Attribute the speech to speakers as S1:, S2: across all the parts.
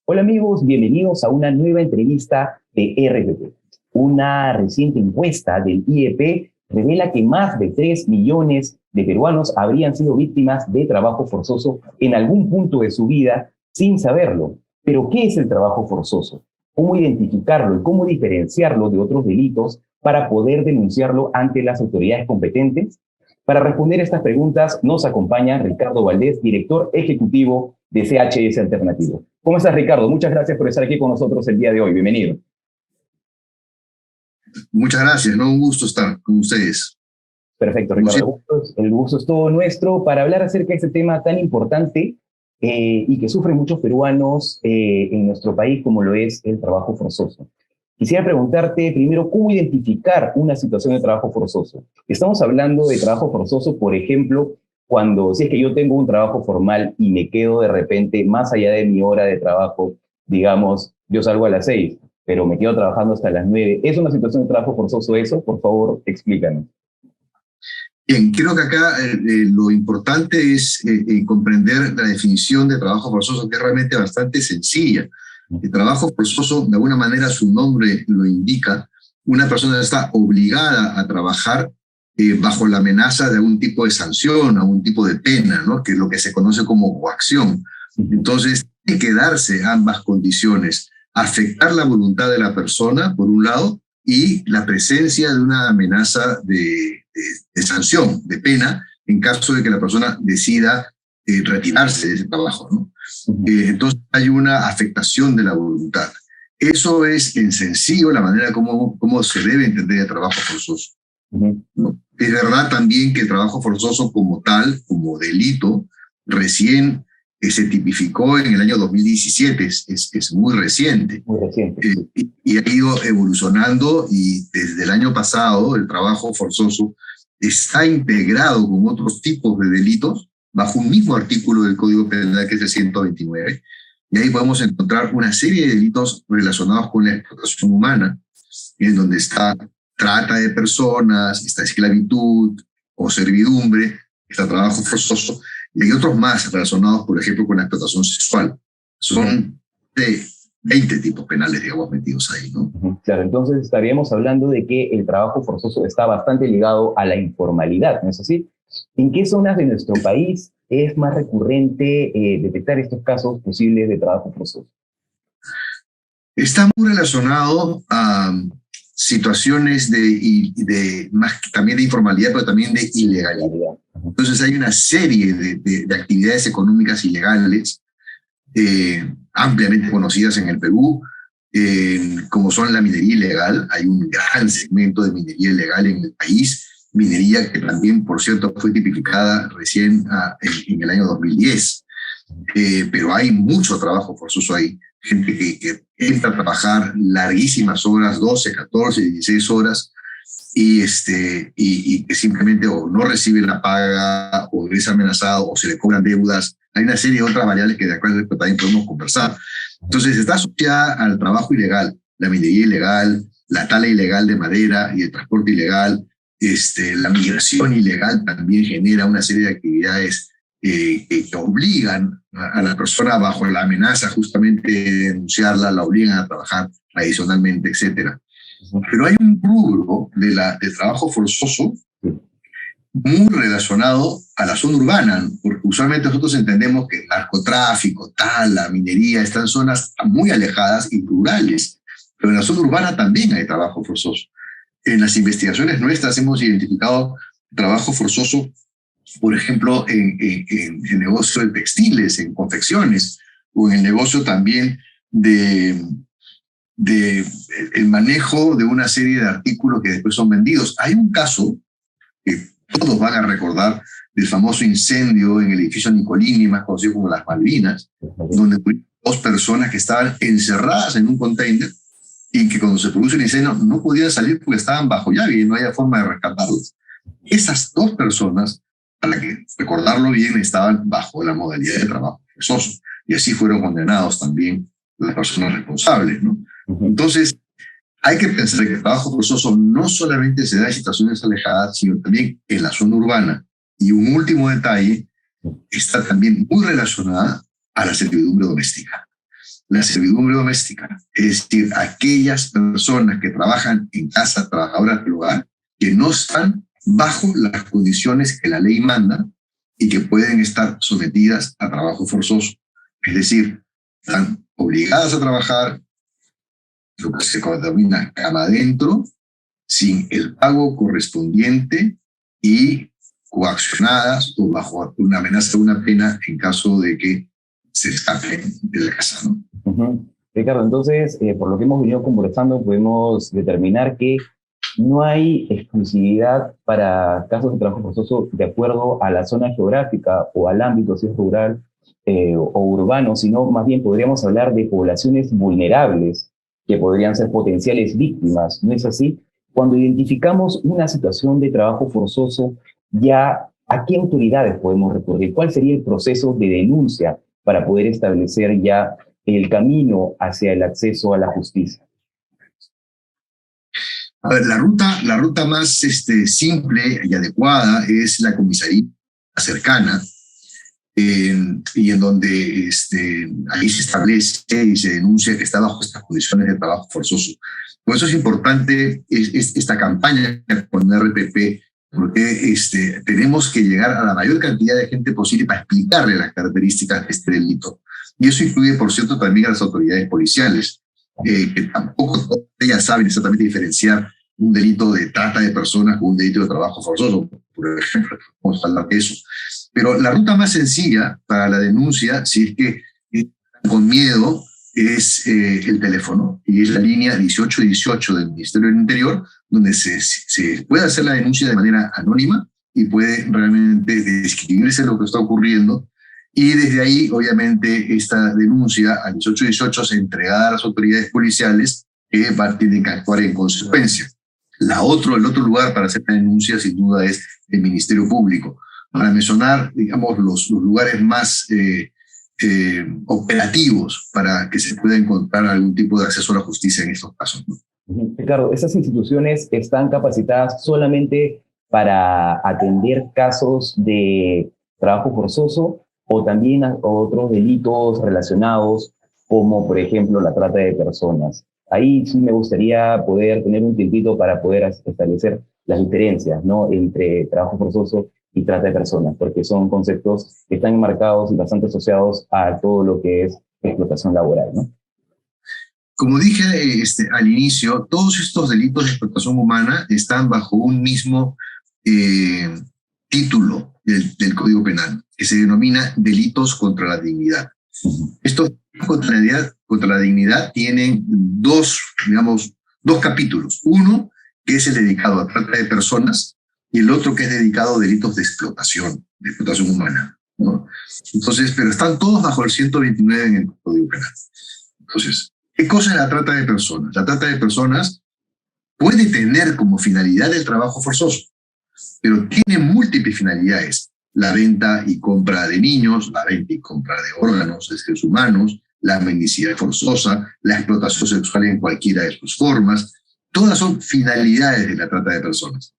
S1: Hola amigos, bienvenidos a una nueva entrevista de RPP. Una reciente encuesta del IEP revela que más de 3 millones de peruanos habrían sido víctimas de trabajo forzoso en algún punto de su vida sin saberlo. Pero, ¿qué es el trabajo forzoso? ¿Cómo identificarlo y cómo diferenciarlo de otros delitos para poder denunciarlo ante las autoridades competentes? Para responder estas preguntas nos acompaña Ricardo Valdés, director ejecutivo de CHS Alternativo. ¿Cómo estás, Ricardo? Muchas gracias por estar aquí con nosotros el día de hoy. Bienvenido.
S2: Muchas gracias, ¿no? Un gusto estar con ustedes.
S1: Perfecto, Ricardo. El gusto es todo nuestro para hablar acerca de este tema tan importante y que sufren muchos peruanos en nuestro país, como lo es el trabajo forzoso. Quisiera preguntarte primero, ¿cómo identificar una situación de trabajo forzoso? Estamos hablando de trabajo forzoso, por ejemplo, cuando, si es que yo tengo un trabajo formal y me quedo de repente más allá de mi hora de trabajo, digamos, yo salgo a las 6, pero me quedo trabajando hasta las 9. ¿Es una situación de trabajo forzoso eso? Por favor, explícanos.
S2: Bien, creo que acá lo importante es comprender la definición de trabajo forzoso, que es realmente bastante sencilla. El trabajo forzoso, de alguna manera su nombre lo indica, una persona está obligada a trabajar bajo la amenaza de algún tipo de sanción, algún tipo de pena, ¿no? Que es lo que se conoce como coacción. Entonces, tiene que darse ambas condiciones, afectar la voluntad de la persona, por un lado, y la presencia de una amenaza de sanción, de pena, en caso de que la persona decida retirarse de ese trabajo, ¿no? Entonces hay una afectación de la voluntad. Eso es en sencillo la manera como se debe entender el trabajo forzoso, ¿no? Es verdad también que el trabajo forzoso como tal, como delito, recién se tipificó en el año 2017, es muy reciente.
S1: Muy reciente.
S2: Y ha ido evolucionando, y desde el año pasado el trabajo forzoso está integrado con otros tipos de delitos bajo un mismo artículo del Código Penal, que es el 129, y ahí podemos encontrar una serie de delitos relacionados con la explotación humana, en donde está trata de personas, está esclavitud o servidumbre, está trabajo forzoso, y hay otros más relacionados, por ejemplo, con la explotación sexual. Son de 20 tipos penales, digamos, metidos ahí, ¿no?
S1: Claro, entonces estaríamos hablando de que el trabajo forzoso está bastante ligado a la informalidad, ¿no es así? ¿En qué zonas de nuestro país es más recurrente detectar estos casos posibles de trabajo forzoso?
S2: Está muy relacionado a situaciones también de informalidad, pero también de ilegalidad. Entonces hay una serie de actividades económicas ilegales ampliamente conocidas en el Perú, como son la minería ilegal. Hay un gran segmento de minería ilegal en el país, minería que también, por cierto, fue tipificada recién en el año 2010. Pero hay mucho trabajo forzoso ahí. Gente que entra a trabajar larguísimas horas, 12, 14, 16 horas, y que simplemente o no recibe la paga, o es amenazado, o se le cobran deudas. Hay una serie de otras variables que de acuerdo también podemos conversar. Entonces está asociada al trabajo ilegal, la minería ilegal, la tala ilegal de madera y el transporte ilegal. La migración ilegal también genera una serie de actividades que obligan a la persona, bajo la amenaza justamente de denunciarla, la obligan a trabajar adicionalmente, etc. Pero hay un rubro de trabajo forzoso muy relacionado a la zona urbana, porque usualmente nosotros entendemos que el narcotráfico, la minería, están en zonas muy alejadas y rurales, pero en la zona urbana también hay trabajo forzoso. En las investigaciones nuestras hemos identificado trabajo forzoso, por ejemplo, en el negocio de textiles, en confecciones, o en el negocio también el manejo de una serie de artículos que después son vendidos. Hay un caso que todos van a recordar del famoso incendio en el edificio Nicolini, más conocido como las Malvinas, donde murieron 2 personas que estaban encerradas en un container y que cuando se produce el incendio no podían salir porque estaban bajo llave y no había forma de rescatarlos. Esas 2 personas, para que recordarlo bien, estaban bajo la modalidad de trabajo forzoso, y así fueron condenados también las personas responsables, ¿no? Entonces, hay que pensar que el trabajo forzoso no solamente se da en situaciones alejadas, sino también en la zona urbana. Y un último detalle, está también muy relacionada a la servidumbre doméstica. la servidumbre doméstica, es decir, aquellas personas que trabajan en casa, trabajadoras del hogar, que no están bajo las condiciones que la ley manda y que pueden estar sometidas a trabajo forzoso. Es decir, están obligadas a trabajar lo que se denomina cama adentro, sin el pago correspondiente y coaccionadas o bajo una amenaza de una pena en caso de que se escapen de la casa, ¿no?
S1: Ricardo, entonces, por lo que hemos venido conversando, podemos determinar que no hay exclusividad para casos de trabajo forzoso de acuerdo a la zona geográfica o al ámbito, si es rural o urbano, sino más bien podríamos hablar de poblaciones vulnerables que podrían ser potenciales víctimas, ¿no es así? Cuando identificamos una situación de trabajo forzoso, ya ¿a qué autoridades podemos recurrir? ¿Cuál sería el proceso de denuncia para poder establecer ya el camino hacia el acceso a la justicia?
S2: A ver, la ruta más simple y adecuada es la comisaría cercana, y en donde ahí se establece y se denuncia que está bajo estas condiciones de trabajo forzoso. Por eso es importante esta campaña con RPP, porque tenemos que llegar a la mayor cantidad de gente posible para explicarle las características de este delito. Y eso incluye, por cierto, también a las autoridades policiales, que tampoco ellas saben exactamente diferenciar un delito de trata de personas con un delito de trabajo forzoso, por ejemplo. Vamos a hablar de eso. Pero la ruta más sencilla para la denuncia, si es que están con miedo, es el teléfono, y es la línea 1818 del Ministerio del Interior, donde se puede hacer la denuncia de manera anónima y puede realmente describirse lo que está ocurriendo. Y desde ahí, obviamente, esta denuncia al 1818 se entregará a las autoridades policiales que tienen que actuar en consecuencia. El otro lugar para hacer la denuncia, sin duda, es el Ministerio Público. Para mencionar, digamos, los lugares más operativos para que se pueda encontrar algún tipo de acceso a la justicia en estos casos, ¿no?
S1: Ricardo, ¿esas instituciones están capacitadas solamente para atender casos de trabajo forzoso o también a otros delitos relacionados como, por ejemplo, la trata de personas? Ahí sí me gustaría poder tener un tiempito para poder establecer las diferencias, ¿no?, entre trabajo forzoso y trata de personas, porque son conceptos que están enmarcados y bastante asociados a todo lo que es explotación laboral, ¿no?
S2: Como dije al inicio, todos estos delitos de explotación humana están bajo un mismo título del Código Penal, que se denomina delitos contra la dignidad. Estos contra la dignidad tienen dos capítulos. Uno, que es el dedicado a trata de personas, y el otro que es dedicado a delitos de explotación humana, ¿no? Entonces, pero están todos bajo el 129 en el Código Penal. Entonces, ¿qué cosa es la trata de personas? La trata de personas puede tener como finalidad el trabajo forzoso, pero tiene múltiples finalidades. La venta y compra de niños, la venta y compra de órganos de seres humanos, la mendicidad forzosa, la explotación sexual en cualquiera de sus formas. Todas son finalidades de la trata de personas.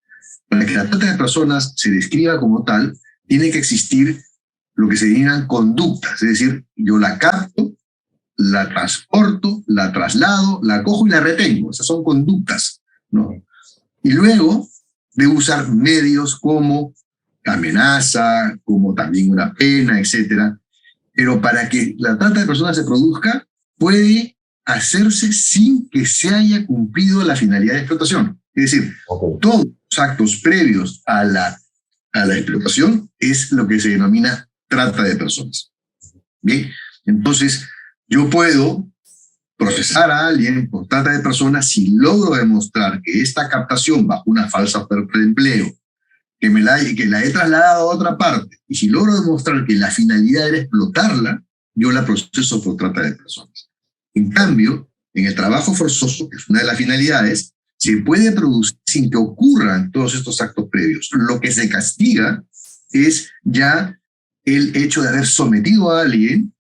S2: Para que la trata de personas se describa como tal, tiene que existir lo que se denominan conductas, es decir, yo la capto, la transporto, la traslado, la cojo y la retengo. Esas son conductas, ¿no? Y luego debo usar medios como amenaza, como también una pena, etc. Pero para que la trata de personas se produzca, puede hacerse sin que se haya cumplido la finalidad de explotación. Es decir, todos los actos previos a la explotación es lo que se denomina trata de personas. Bien, entonces yo puedo procesar a alguien por trata de personas si logro demostrar que esta captación bajo una falsa oferta de empleo, que la he trasladado a otra parte, y si logro demostrar que la finalidad era explotarla, yo la proceso por trata de personas. En cambio, en el trabajo forzoso, que es una de las finalidades, se puede producir sin que ocurran todos estos actos previos. Lo que se castiga es ya el hecho de haber sometido a alguien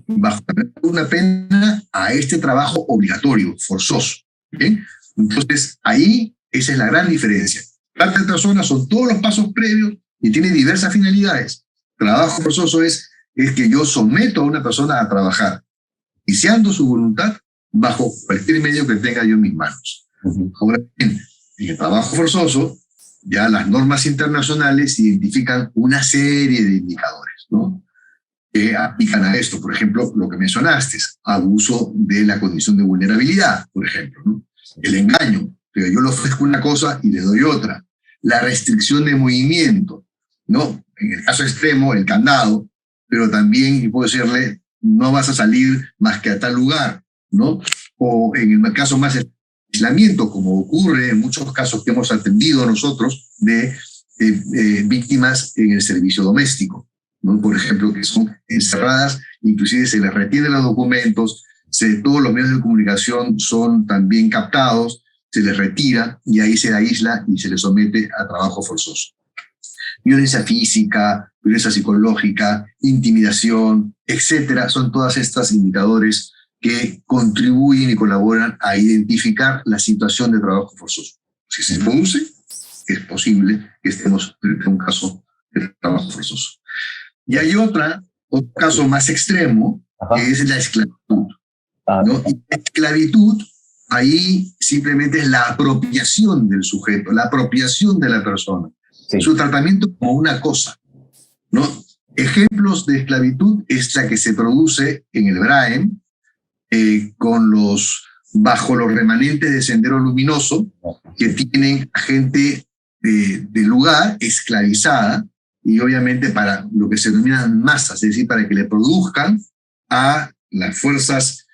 S2: bajo una pena a este trabajo obligatorio, forzoso. ¿Bien? Entonces, ahí esa es la gran diferencia. Trata de personas son todos los pasos previos y tiene diversas finalidades. Trabajo forzoso es que yo someto a una persona a trabajar. iniciando su voluntad bajo cualquier medio que tenga yo en mis manos. Ahora bien, en el trabajo forzoso, ya las normas internacionales identifican una serie de indicadores, ¿no?, que aplican a esto. Por ejemplo, lo que mencionaste, abuso de la condición de vulnerabilidad, por ejemplo, ¿no? El engaño, que yo le ofrezco una cosa y le doy otra. La restricción de movimiento, ¿no? En el caso extremo, el candado, pero también, y puedo decirle, no vas a salir más que a tal lugar, ¿no? O en el caso más aislamiento, como ocurre en muchos casos que hemos atendido nosotros de víctimas en el servicio doméstico, ¿no? Por ejemplo, que son encerradas, inclusive se les retienen los documentos, todos los medios de comunicación son también captados, se les retira y ahí se aísla y se les somete a trabajo forzoso. Violencia física, violencia psicológica, intimidación, etcétera, son todas estas indicadores que contribuyen y colaboran a identificar la situación de trabajo forzoso. Si se produce, es posible que estemos frente a un caso de trabajo forzoso. Y hay otro caso más extremo, que es la esclavitud, ¿no? Y la esclavitud, ahí simplemente es la apropiación del sujeto, la apropiación de la persona. Sí. Su tratamiento como una cosa, ¿no? Ejemplos de esclavitud es la que se produce en el Braem, bajo los remanentes de Sendero Luminoso, que tienen a gente del lugar esclavizada, y obviamente para lo que se denominan masas, es decir, para que le produzcan a las fuerzas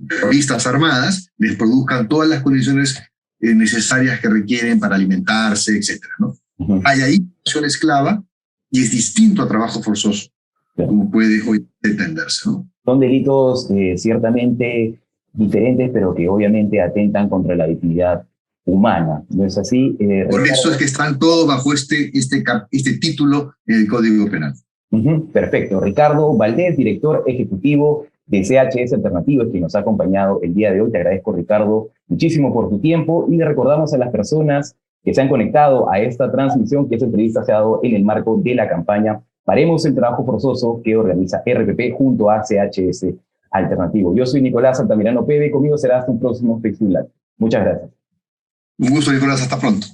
S2: terroristas armadas, les produzcan todas las condiciones necesarias que requieren para alimentarse, etcétera, ¿no? Hay ahí acción esclava y es distinto a trabajo forzoso, como puede hoy entenderse, ¿no?
S1: Son delitos ciertamente diferentes, pero que obviamente atentan contra la dignidad humana, ¿no es así?
S2: Por eso es que están todos bajo este título en el Código Penal.
S1: Perfecto. Ricardo Valdés, director ejecutivo de CHS Alternativo, es quien nos ha acompañado el día de hoy. Te agradezco, Ricardo, muchísimo por tu tiempo y le recordamos a las personas que se han conectado a esta transmisión que esta entrevista se ha dado en el marco de la campaña Paremos el Trabajo Forzoso que organiza RPP junto a CHS Alternativo. Yo soy Nicolás Altamirano Peve, conmigo será hasta un próximo Facebook Live. Muchas gracias.
S2: Un gusto, Nicolás, hasta pronto.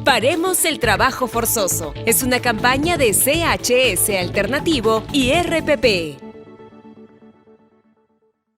S3: Paremos el Trabajo Forzoso. Es una campaña de CHS Alternativo y RPP.